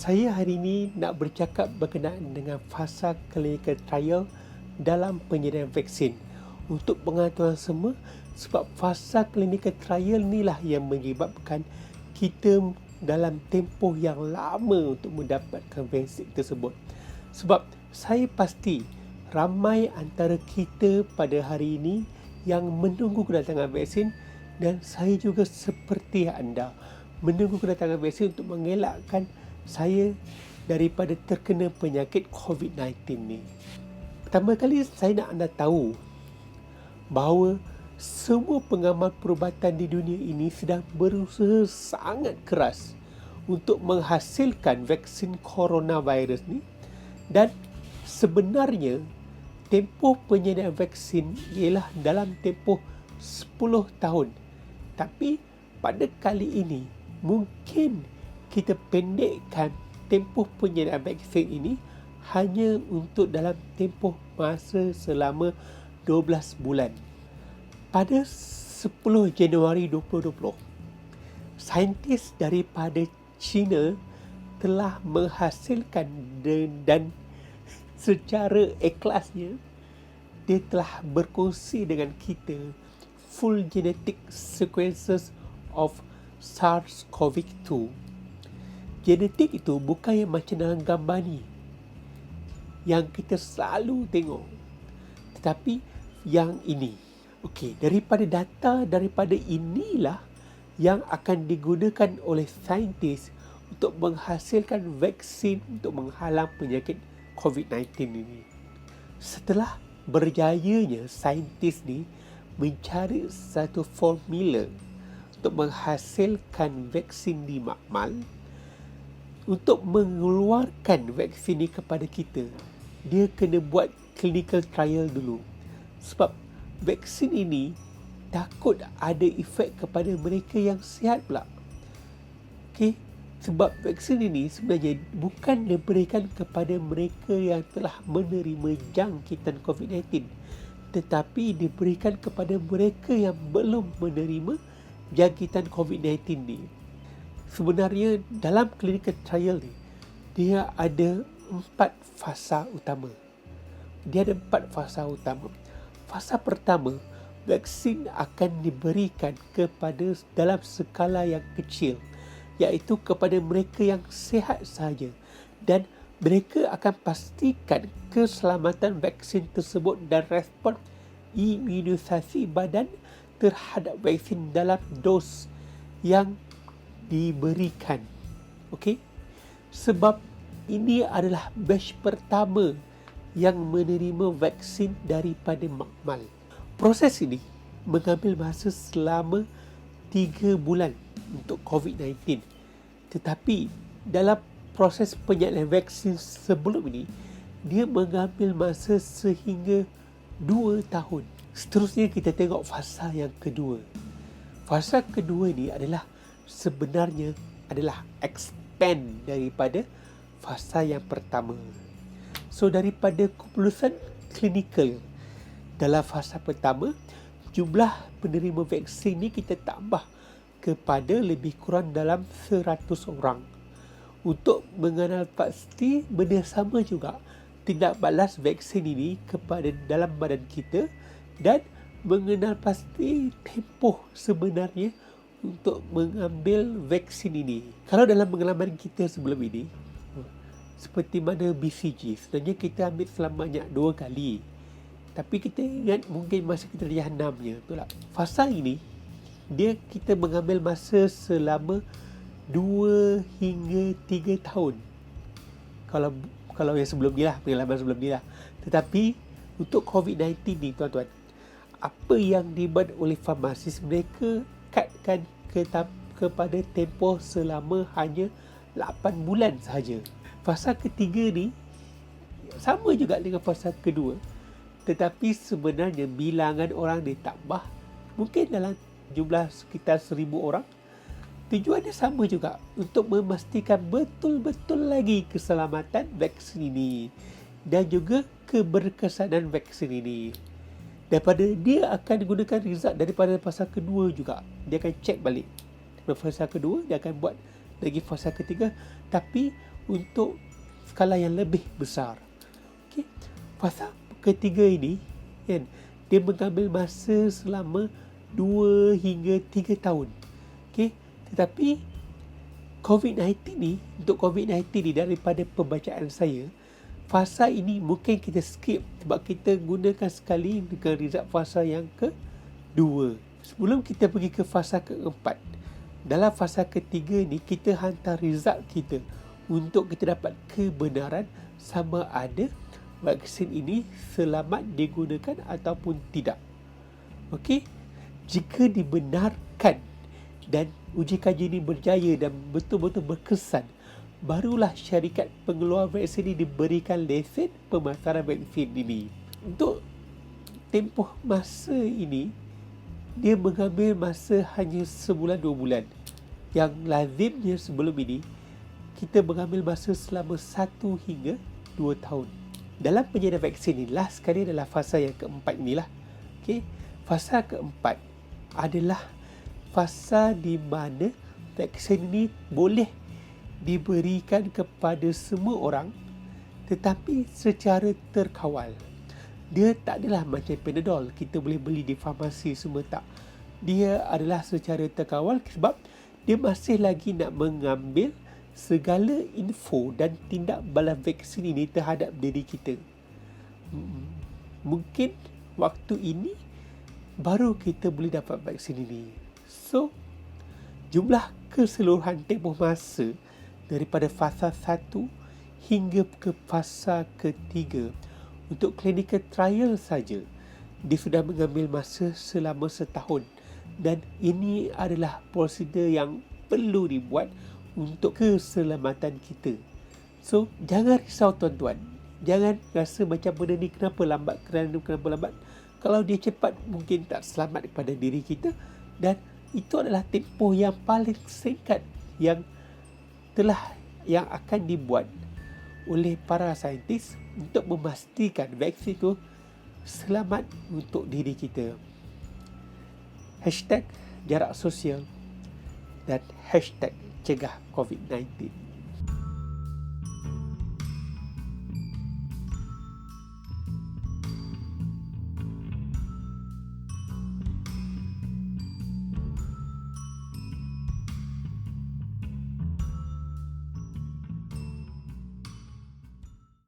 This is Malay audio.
Saya hari ini nak bercakap berkenaan dengan fasa clinical trial dalam penyediaan vaksin. Untuk pengetahuan semua, sebab fasa clinical trial inilah yang menyebabkan kita dalam tempoh yang lama untuk mendapatkan vaksin tersebut. Sebab saya pasti ramai antara kita pada hari ini yang menunggu kedatangan vaksin, dan saya juga seperti anda menunggu kedatangan vaksin untuk mengelakkan saya daripada terkena penyakit COVID-19 ni. Pertama kali saya nak anda tahu bahawa semua pengamal perubatan di dunia ini sedang berusaha sangat keras untuk menghasilkan vaksin coronavirus ni, dan sebenarnya tempoh penyediaan vaksin ialah dalam tempoh 10 tahun. Tapi pada kali ini mungkin kita pendekkan tempoh penyediaan vaksin ini hanya untuk dalam tempoh masa selama 12 bulan. Pada 10 Januari 2020, saintis daripada China telah menghasilkan dan secara ikhlasnya dia telah berkongsi dengan kita full genetic sequences of SARS-CoV-2. Genetik itu bukan yang macam dalam gambar ni yang kita selalu tengok, tetapi yang ini. Okey, daripada data daripada inilah yang akan digunakan oleh saintis untuk menghasilkan vaksin untuk menghalang penyakit COVID-19 ini. Setelah berjayanya saintis ni mencari satu formula untuk menghasilkan vaksin di makmal, untuk mengeluarkan vaksin ni kepada kita, dia kena buat clinical trial dulu. Sebab vaksin ini takut ada efek kepada mereka yang sihat pula. Okey, sebab vaksin ini sebenarnya bukan diberikan kepada mereka yang telah menerima jangkitan COVID-19, tetapi diberikan kepada mereka yang belum menerima jangkitan COVID-19 ni. Sebenarnya dalam clinical trial ni, dia ada 4 fasa utama. Fasa pertama, vaksin akan diberikan kepada dalam skala yang kecil, iaitu kepada mereka yang sihat sahaja, dan mereka akan pastikan keselamatan vaksin tersebut dan respon imunisasi badan terhadap vaksin dalam dos yang diberikan. Okey? Sebab ini adalah batch pertama yang menerima vaksin daripada makmal. Proses ini mengambil masa selama 3 bulan untuk COVID-19. Tetapi dalam proses penyediaan vaksin sebelum ini, dia mengambil masa sehingga 2 tahun. Seterusnya kita tengok fasa yang kedua. Fasa kedua ini sebenarnya adalah expand daripada fasa yang pertama. So daripada keputusan klinikal dalam fasa pertama, jumlah penerima vaksin ni kita tambah kepada lebih kurang dalam 100 orang. Untuk mengenal pasti benda sama juga tindak balas vaksin ini kepada dalam badan kita, dan mengenal pasti tempoh sebenarnya untuk mengambil vaksin ini. Kalau dalam pengalaman kita sebelum ini, seperti mana BCG, sebenarnya kita ambil selamanya 2 kali. Tapi kita ingat mungkin masa kita dah 6-nya. Betul tak? Fasa ini, kita mengambil masa selama 2 hingga 3 tahun. Kalau yang sebelum ni lah, pengalaman sebelum ni lah. Tetapi untuk COVID-19 ni tuan-tuan, apa yang dibuat oleh farmasis, mereka cutkan kepada tempoh selama hanya 8 bulan sahaja. Fasa ketiga ni sama juga dengan fasa kedua, tetapi sebenarnya bilangan orang ditambah mungkin dalam jumlah sekitar 1,000 orang. Tujuannya sama juga, untuk memastikan betul-betul lagi keselamatan vaksin ini dan juga keberkesanan vaksin ini. Daripada dia akan gunakan result daripada fasa kedua juga. Dia akan check balik. Daripada fasa kedua, dia akan buat lagi fasa ketiga. Tapi untuk skala yang lebih besar. Okay. Fasa ketiga ini kan, dia mengambil masa selama 2 hingga 3 tahun. Okay. Tetapi COVID-19 ni, untuk COVID-19 ni, daripada pembacaan saya, fasa ini mungkin kita skip sebab kita gunakan sekali dengan result fasa yang kedua. Sebelum kita pergi ke fasa keempat, dalam fasa ketiga ni kita hantar result kita untuk kita dapat kebenaran sama ada vaksin ini selamat digunakan ataupun tidak. Okey, jika dibenarkan dan uji kaji ini berjaya dan betul-betul berkesan, barulah syarikat pengeluar vaksin ini diberikan lesen pemasaran vaksin ini. Untuk tempoh masa ini, dia mengambil masa hanya sebulan 2 bulan. Yang lazimnya sebelum ini, kita mengambil masa selama 1 hingga 2 tahun. Dalam penyediaan vaksin ini, last sekali adalah fasa yang keempat inilah. Okay. Fasa keempat adalah fasa di mana vaksin ini boleh diberikan kepada semua orang tetapi secara terkawal. Dia tak adalah macam Panadol, kita boleh beli di farmasi semua, tak. Dia adalah secara terkawal sebab dia masih lagi nak mengambil segala info dan tindak balas vaksin ini terhadap diri kita. Mungkin waktu ini baru kita boleh dapat vaksin ini. So, jumlah keseluruhan tempoh masa daripada fasa 1 hingga ke fasa ketiga untuk clinical trial saja, dia sudah mengambil masa selama setahun, dan ini adalah prosedur yang perlu dibuat untuk keselamatan kita. So, jangan risau tuan-tuan. Jangan rasa macam benda ni kenapa lambat. Kalau dia cepat, mungkin tak selamat kepada diri kita. Dan itu adalah tempoh yang paling singkat yang akan dibuat oleh para saintis untuk memastikan vaksin itu selamat untuk diri kita. #jarak sosial dan #cegah COVID-19.